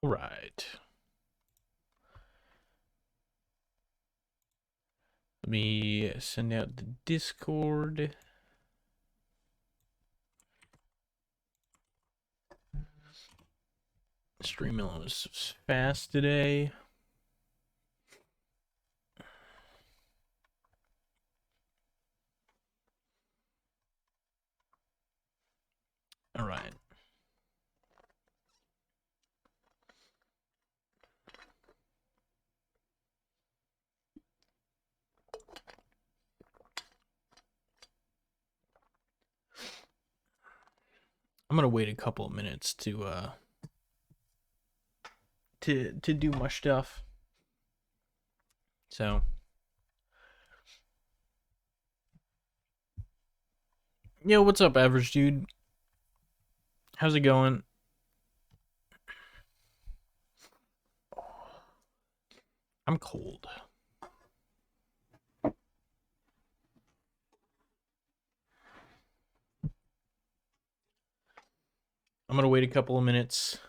Right. Let me send out the Discord. Stream was fast today. All right. I'm gonna wait a couple of minutes to do my stuff. So, yo, what's up, average dude? How's it going? I'm cold. I'm gonna wait a couple of minutes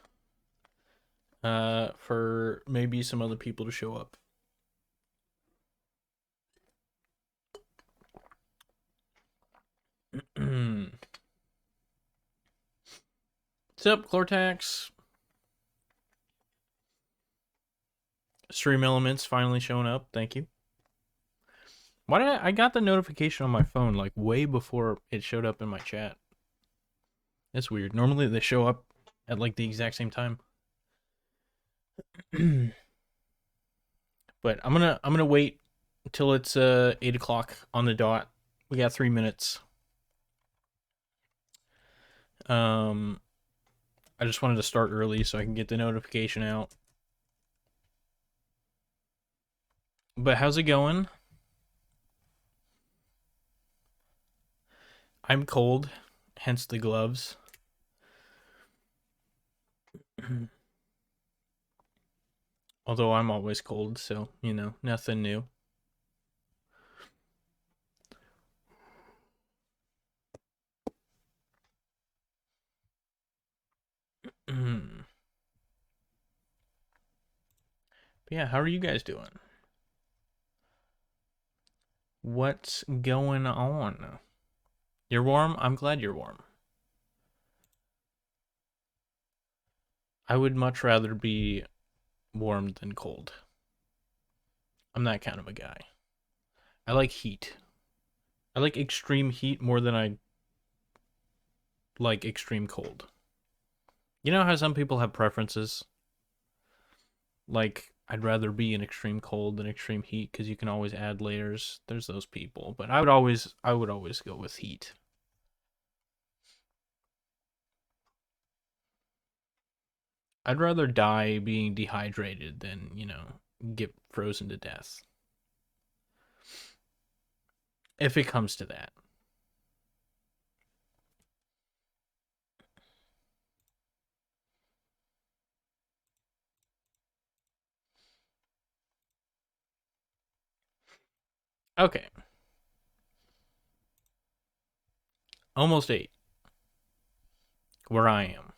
for maybe some other people to show up. What's up, Clortax? Stream Elements finally showing up. Thank you. Why did I got the notification on my phone like way before it showed up in my chat? That's weird. Normally they show up at like the exact same time. But I'm gonna wait until it's 8 o'clock on the dot. We got 3 minutes. I just wanted to start early so I can get the notification out. But how's it going? I'm cold, hence the gloves. Although I'm always cold, so, you know, nothing new. But yeah, how are you guys doing? What's going on? You're warm? I'm glad you're warm. I would much rather be warm than cold. I'm that kind of a guy. I like heat. I like extreme heat more than I like extreme cold. You know how some people have preferences? Like, I'd rather be in extreme cold than extreme heat because you can always add layers. There's those people, but I would always go with heat. I'd rather die being dehydrated than, you know, get frozen to death. If it comes to that. Okay. Almost 8. Where I am.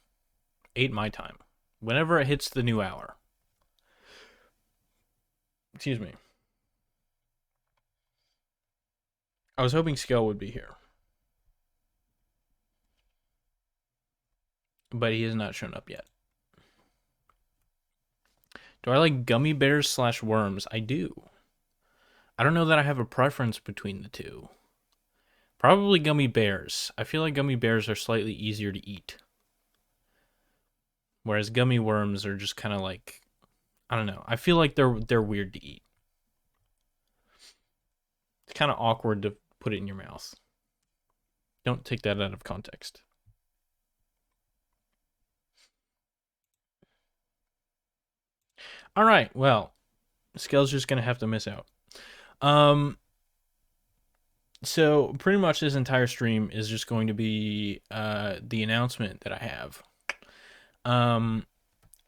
8 my time. Whenever it hits the new hour. Excuse me. I was hoping Skell would be here. But he has not shown up yet. Do I like gummy bears / worms? I do. I don't know that I have a preference between the two. Probably gummy bears. I feel like gummy bears are slightly easier to eat. Whereas gummy worms are just kind of like, I don't know. I feel like they're weird to eat. It's kind of awkward to put it in your mouth. Don't take that out of context. All right. Well, Skell's just gonna have to miss out. So pretty much this entire stream is just going to be the announcement that I have.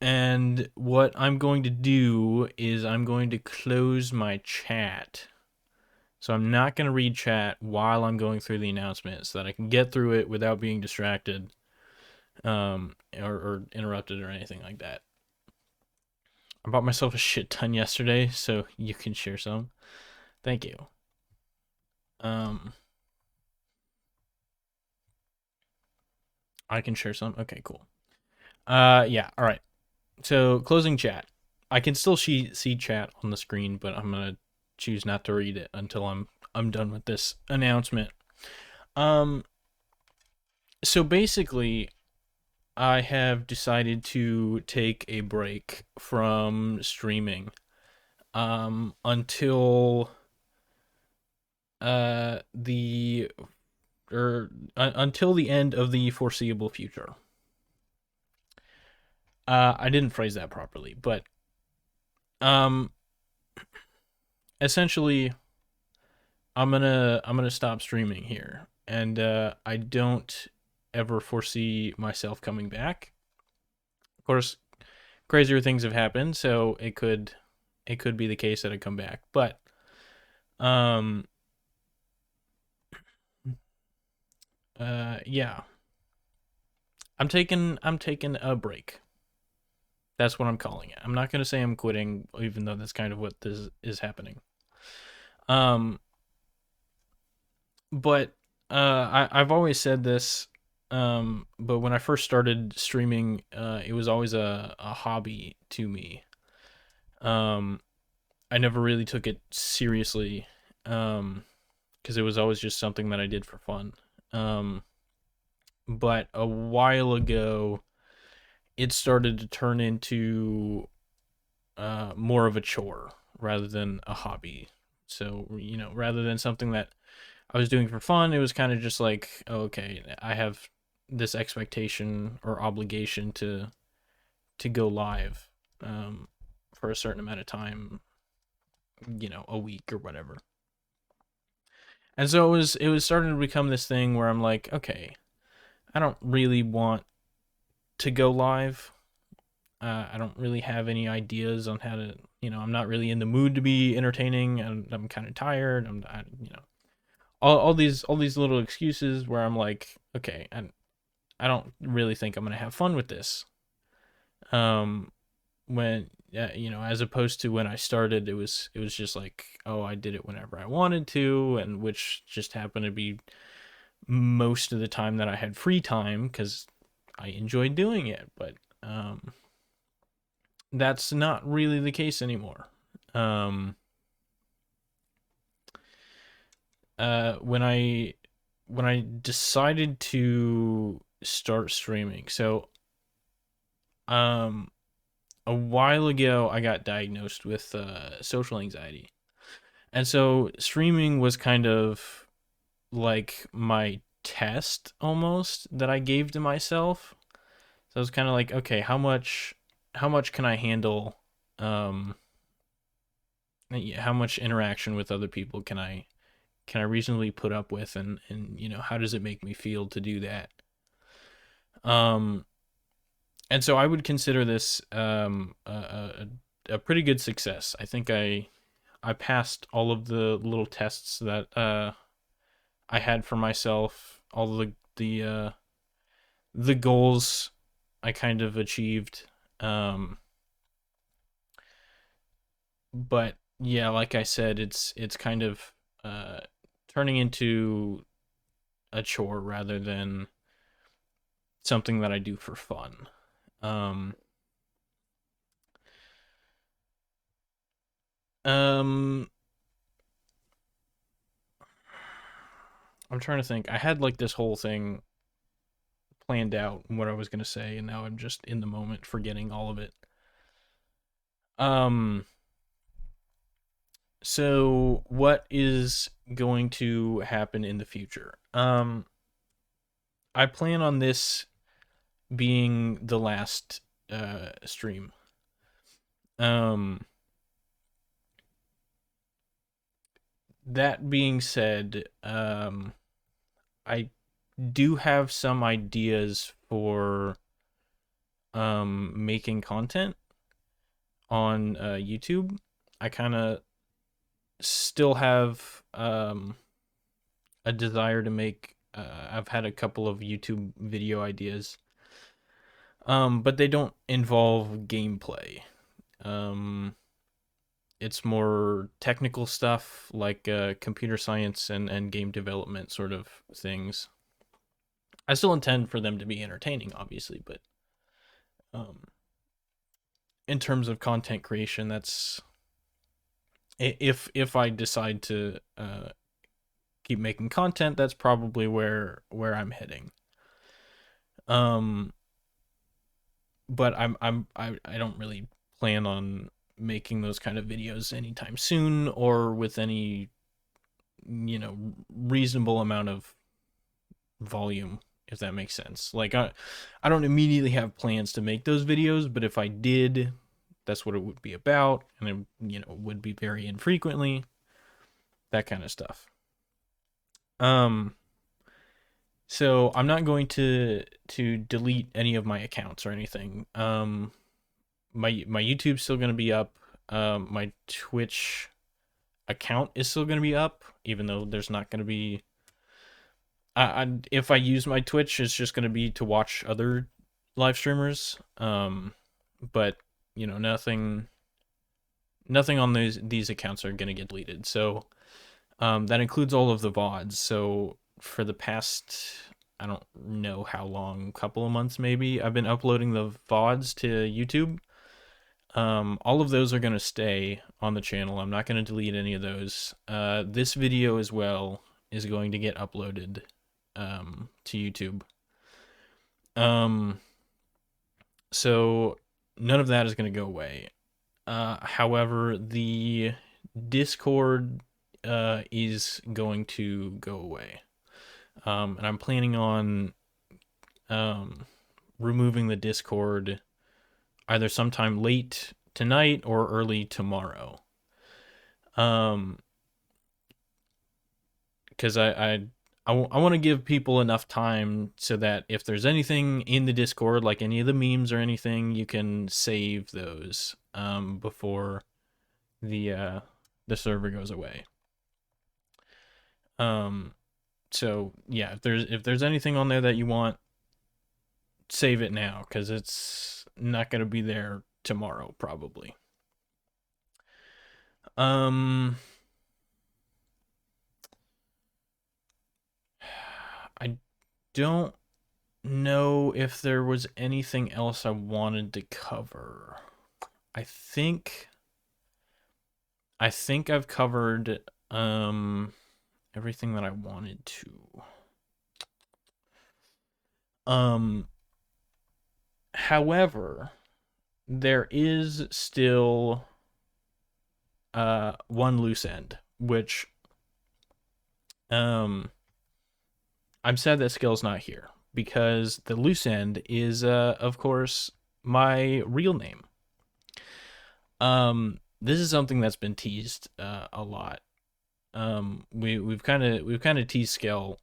And what I'm going to do is I'm going to close my chat. So I'm not going to read chat while I'm going through the announcement so that I can get through it without being distracted or interrupted or anything like that. I bought myself a shit ton yesterday, so you can share some. Thank you. Um, I can share some. Okay, cool. Yeah. All right. So closing chat. I can still see chat on the screen, but I'm gonna choose not to read it until I'm done with this announcement. Um. So basically, I have decided to take a break from streaming. Until the until the end of the foreseeable future. I didn't phrase that properly, but um, essentially, I'm gonna stop streaming here, and I don't ever foresee myself coming back. Of course, crazier things have happened, so it could be the case that I come back, but um, yeah, I'm taking a break. That's what I'm calling it. I'm not gonna say I'm quitting, even though that's kind of what this is happening. Um, but I've always said this. But when I first started streaming, it was always a hobby to me. Um, I never really took it seriously, because it was always just something that I did for fun. Um, but a while ago, it started to turn into more of a chore rather than a hobby. So, rather than something that I was doing for fun, it was kind of just like, oh, okay, I have this expectation or obligation to go live for a certain amount of time, a week or whatever. And so it was starting to become this thing where I'm like, okay, I don't really want to go live. I don't really have any ideas on how to, I'm not really in the mood to be entertaining. I'm kind of tired. All these little excuses where I'm like, okay, I don't really think I'm gonna have fun with this. Um, when as opposed to when I started, it was just like, oh, I did it whenever I wanted to, and which just happened to be most of the time that I had free time because I enjoyed doing it. But that's not really the case anymore. Um, when I decided to start streaming, so um, a while ago I got diagnosed with social anxiety, and so streaming was kind of like my test almost that I gave to myself. So I was kind of like, okay, how much can I handle? Um, yeah, how much interaction with other people can I reasonably put up with, and how does it make me feel to do that? Um, and so I would consider this a pretty good success. I think I passed all of the little tests that I had for myself, all the goals I kind of achieved. But yeah, like I said, it's kind of uh, turning into a chore rather than something that I do for fun. Um, um, I'm trying to think. I had like this whole thing planned out what I was gonna say, and now I'm just in the moment forgetting all of it. Um, so what is going to happen in the future? I plan on this being the last stream. Um, that being said, I do have some ideas for making content on YouTube. I kind of still have a desire to make. I've had a couple of YouTube video ideas, but they don't involve gameplay. It's more technical stuff like computer science and game development sort of things. I still intend for them to be entertaining, obviously, but um, in terms of content creation, that's if I decide to keep making content, that's probably where I'm heading. Um, but I don't really plan on making those kind of videos anytime soon or with any reasonable amount of volume, if that makes sense. Like I don't immediately have plans to make those videos, but if I did, that's what it would be about, and it would be very infrequently, that kind of stuff. Um so I'm not going to delete any of my accounts or anything. My YouTube's still going to be up. My Twitch account is still going to be up, even though there's not going to be. If I use my Twitch, it's just going to be to watch other live streamers. But nothing on these accounts are going to get deleted. So that includes all of the VODs. So for the past, I don't know how long, couple of months maybe, I've been uploading the VODs to YouTube. All of those are going to stay on the channel. I'm not going to delete any of those. This video as well is going to get uploaded to YouTube. So none of that is going to go away. However, the Discord is going to go away. And I'm planning on removing the Discord either sometime late tonight or early tomorrow. Because I want to give people enough time so that if there's anything in the Discord, like any of the memes or anything, you can save those before the server goes away. So yeah, if there's anything on there that you want, save it now, because it's not gonna be there tomorrow probably. I don't know if there was anything else I wanted to cover. I think I've covered everything that I wanted to. However, there is still one loose end, which I'm sad that Skill's not here, because the loose end is of course my real name. This is something that's been teased a lot. We've kind of teased Skill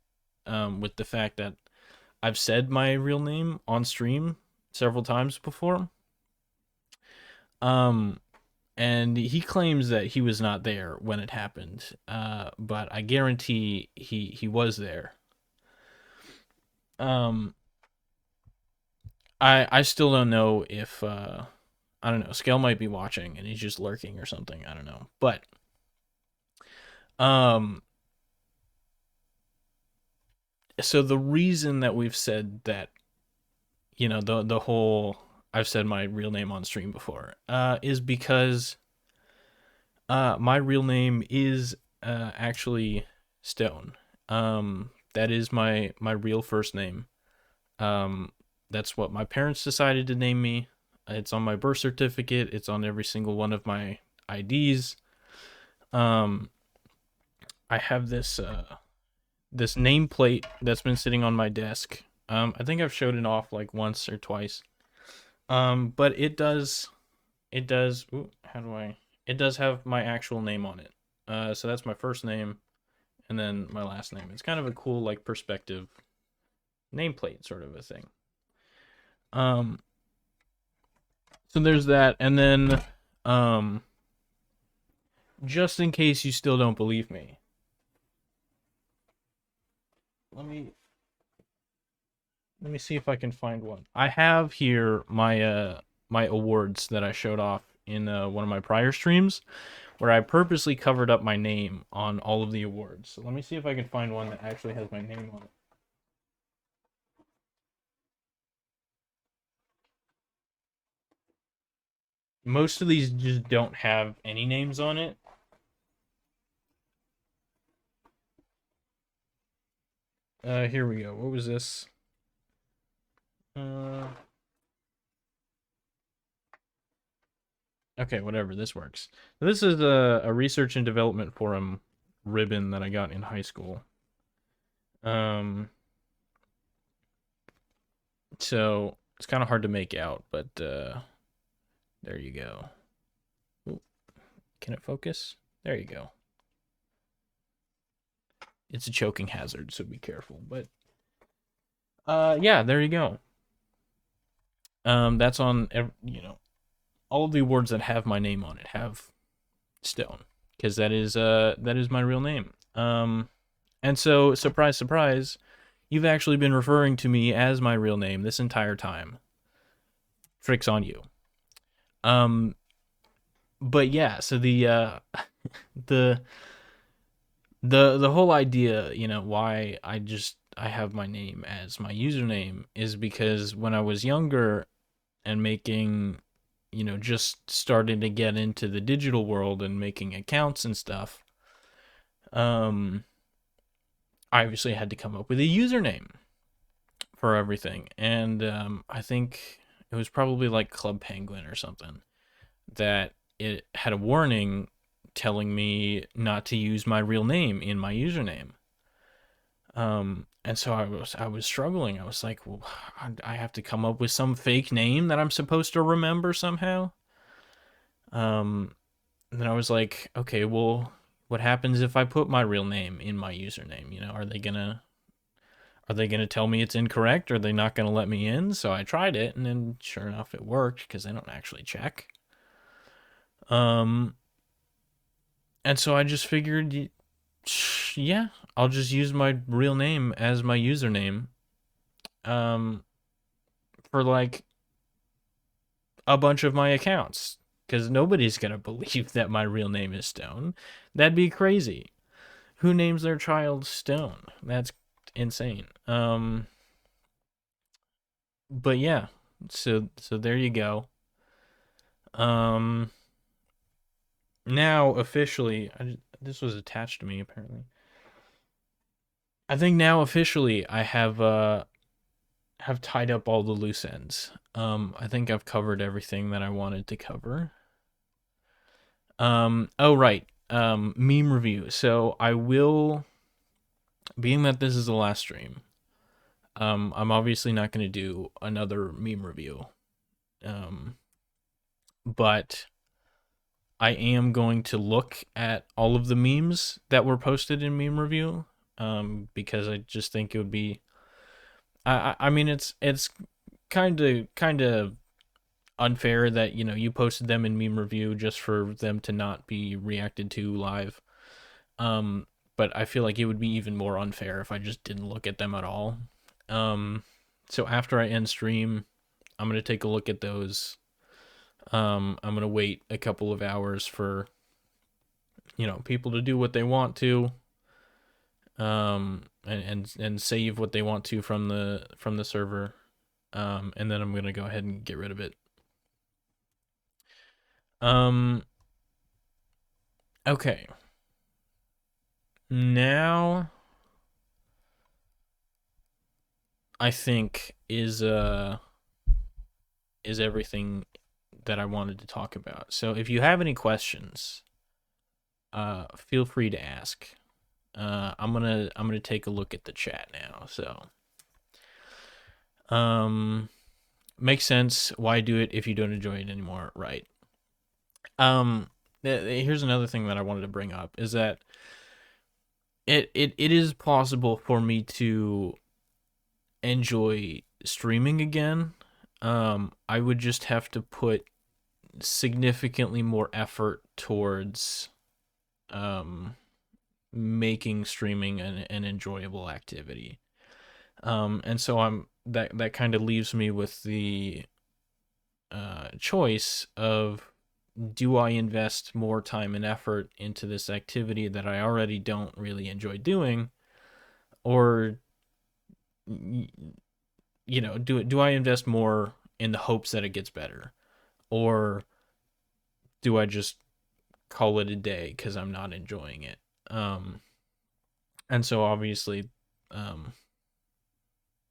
with the fact that I've said my real name on stream several times before. And he claims that he was not there when it happened. But I guarantee he was there. I still don't know if I don't know, Scale might be watching and he's just lurking or something. I don't know. But so the reason that we've said that, the whole I've said my real name on stream before is because my real name is actually Stone. That is my real first name. That's what my parents decided to name me. It's on my birth certificate. It's on every single one of my IDs. I have this this nameplate that's been sitting on my desk. I think I've showed it off like once or twice. But it does. Ooh, it does have my actual name on it. So that's my first name, and then my last name. It's kind of a cool like perspective nameplate sort of a thing. So there's that, and then just in case you still don't believe me, let me see if I can find one. I have here my my awards that I showed off in one of my prior streams where I purposely covered up my name on all of the awards. So let me see if I can find one that actually has my name on it. Most of these just don't have any names on it. Here we go. What was this? Okay, whatever. This works. This is a research and development forum ribbon that I got in high school. So it's kind of hard to make out, but there you go. Ooh, can it focus? There you go. It's a choking hazard, so be careful. But yeah, there you go. That's on all of the awards that have my name on it have Stone, because that is my real name. And so surprise, surprise, you've actually been referring to me as my real name this entire time. Tricks on you. But yeah, so the the whole idea, why I have my name as my username is because when I was younger and making, just starting to get into the digital world and making accounts and stuff, I obviously had to come up with a username for everything. And I think it was probably like Club Penguin or something that it had a warning telling me not to use my real name in my username. And so I was struggling. I was like, well, I have to come up with some fake name that I'm supposed to remember somehow. And then I was like, okay, well, what happens if I put my real name in my username? Are they gonna tell me it's incorrect? Or are they not gonna let me in? So I tried it, and then sure enough, it worked because they don't actually check. And so I just figured, yeah, I'll just use my real name as my username. For like a bunch of my accounts, because nobody's gonna believe that my real name is Stone. That'd be crazy. Who names their child Stone? That's insane. But yeah, so there you go. Now officially, this was attached to me apparently. I think now officially I have tied up all the loose ends. I think I've covered everything that I wanted to cover. Oh right. Meme review. So I will, being that this is the last stream, I'm obviously not going to do another meme review. But I am going to look at all of the memes that were posted in meme review, because I just think it would be. I mean, it's kind of unfair that you posted them in meme review just for them to not be reacted to live. But I feel like it would be even more unfair if I just didn't look at them at all. So after I end stream, I'm gonna take a look at those. I'm gonna wait a couple of hours for people to do what they want to, and save what they want to from the server, and then I'm gonna go ahead and get rid of it. Okay. Now I think is everything that I wanted to talk about. So if you have any questions, feel free to ask. I'm gonna take a look at the chat now. So, makes sense. Why do it if you don't enjoy it anymore? Right. Here's another thing that I wanted to bring up is that it is possible for me to enjoy streaming again. I would just have to put significantly more effort towards making streaming an enjoyable activity. And so that kind of leaves me with the choice of do I invest more time and effort into this activity that I already don't really enjoy doing, or do I invest more in the hopes that it gets better, or do I just call it a day because I'm not enjoying it? And so obviously, um,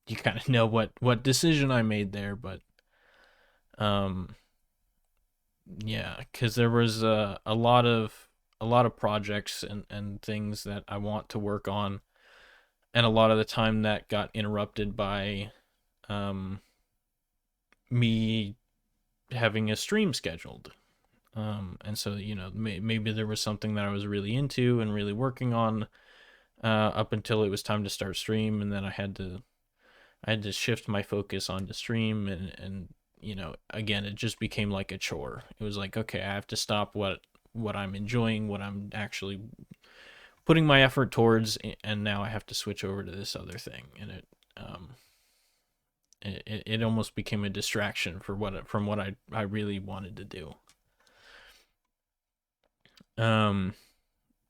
you kind of know what decision I made there, but um, yeah, because there was a lot of projects and things that I want to work on, and a lot of the time that got interrupted by um, me having a stream scheduled. And so maybe there was something that I was really into and really working on up until it was time to start stream, and then I had to shift my focus onto stream, and again, it just became like a chore. It was like, okay, I have to stop what I'm enjoying, what I'm actually putting my effort towards, and now I have to switch over to this other thing, and um it almost became a distraction from what I really wanted to do. Um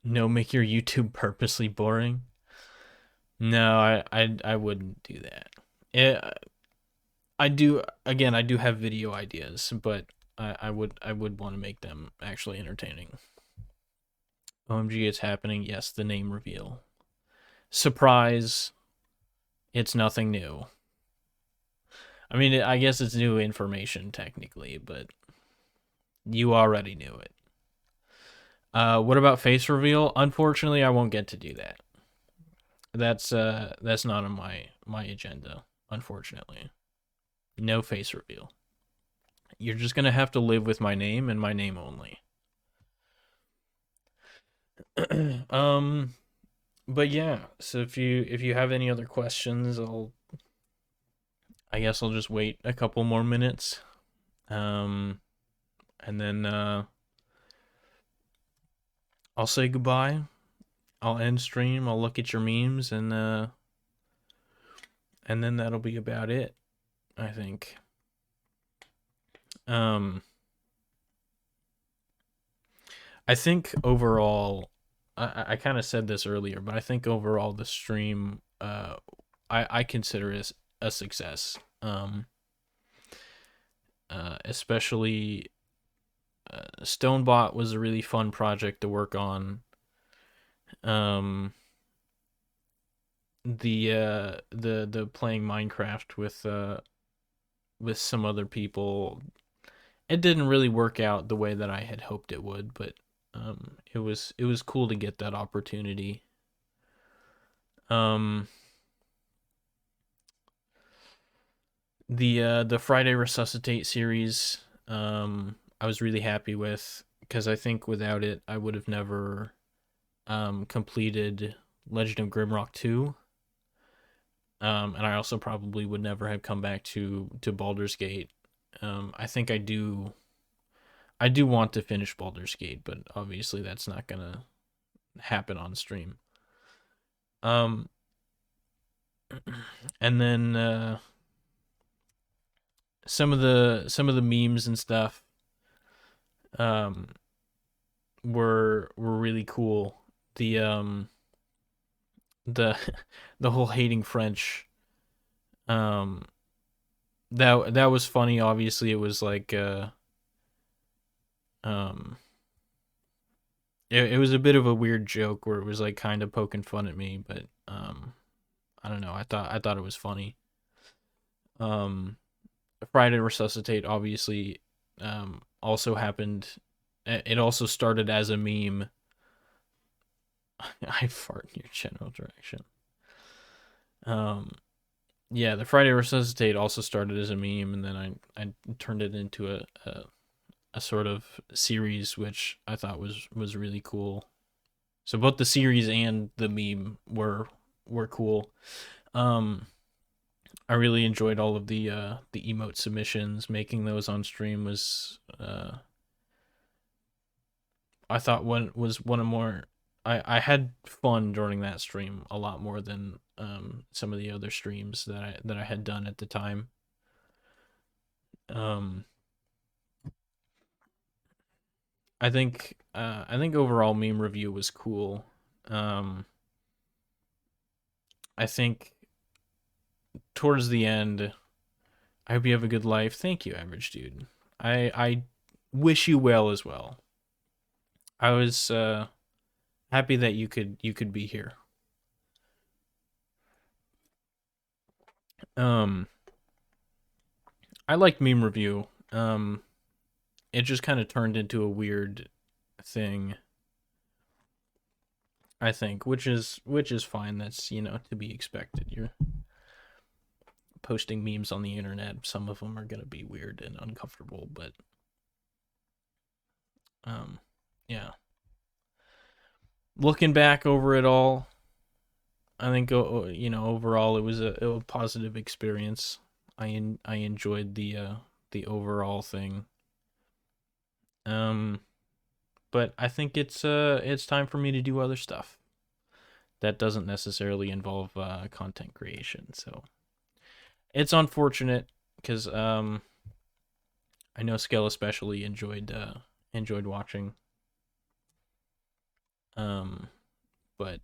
no, make your YouTube purposely boring. No, I wouldn't do that. I do, again, I do have video ideas, but I would want to make them actually entertaining. OMG, it's happening. Yes, the name reveal. Surprise, it's nothing new. I mean, I guess it's new information technically, but you already knew it. What about face reveal? Unfortunately, I won't get to do that. That's not on my agenda, unfortunately. No face reveal. You're just gonna have to live with my name and my name only. um, but yeah. So if you have any other questions, I guess I'll just wait a couple more minutes. Um, and then I'll say goodbye. I'll end stream. I'll look at your memes, and then that'll be about it, I think. Um, I think overall, I kind of said this earlier, but I think overall the stream, I consider it a success. Especially Stonebot was a really fun project to work on. Um, the playing Minecraft with some other people, it didn't really work out the way that I had hoped it would, but it was cool to get that opportunity. Um, the Friday Resuscitate series, I was really happy with, because I think without it I would have never completed Legend of Grimrock 2. And I also probably would never have come back to Baldur's Gate. I think I do want to finish Baldur's Gate, but obviously that's not gonna happen on stream. Um, and then some of the memes and stuff um were really cool. The the whole hating French, um that was funny. Obviously it was like um it was a bit of a weird joke where it was like kind of poking fun at me, but I don't know. I thought it was funny. Um Friday Resuscitate obviously also happened. It also started as a meme. I fart in your general direction. Um yeah, the Friday Resuscitate also started as a meme, and then I turned it into a sort of series, which I thought was really cool. So both the series and the meme were cool. Um, I really enjoyed all of the emote submissions. Making those on stream was I thought one was one of more. I had fun during that stream a lot more than some of the other streams that I had done at the time. Um, I think overall meme review was cool. Um, I think towards the end, I hope you have a good life. Thank you, average dude. I wish you well as well. I was happy that you could be here. Um, I liked meme review. It just kind of turned into a weird thing. I think, which is fine. That's to be expected. You're posting memes on the internet. Some of them are gonna be weird and uncomfortable, but um, yeah. Looking back over it all, I think overall it was a positive experience. I enjoyed the overall thing. Um, but I think it's time for me to do other stuff that doesn't necessarily involve content creation. So it's unfortunate because I know Scale especially enjoyed watching. Um, but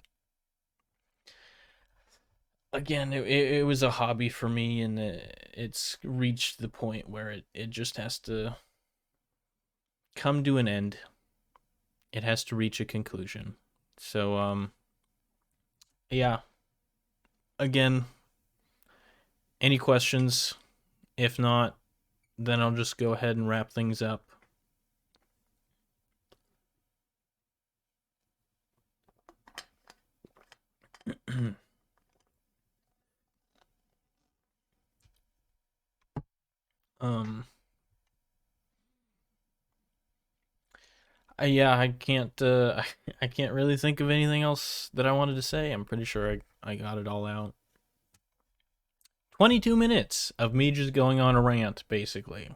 again, it was a hobby for me, and it's reached the point where it just has to come to an end. It has to reach a conclusion. So yeah. Again, any questions? If not, then I'll just go ahead and wrap things up. um yeah, I can't I can't really think of anything else that I wanted to say. I'm pretty sure I got it all out. 22 minutes of me just going on a rant basically.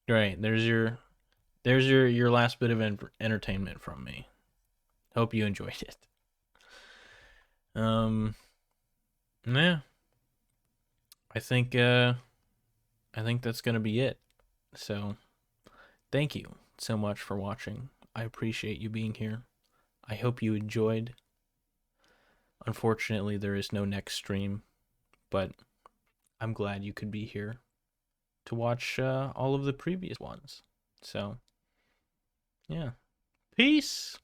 Great. There's your last bit of entertainment from me. Hope you enjoyed it. Um yeah, I think that's going to be it. So, thank you so much for watching. I appreciate you being here. I hope you enjoyed. Unfortunately, there is no next stream, but I'm glad you could be here to watch all of the previous ones. So, yeah. Peace.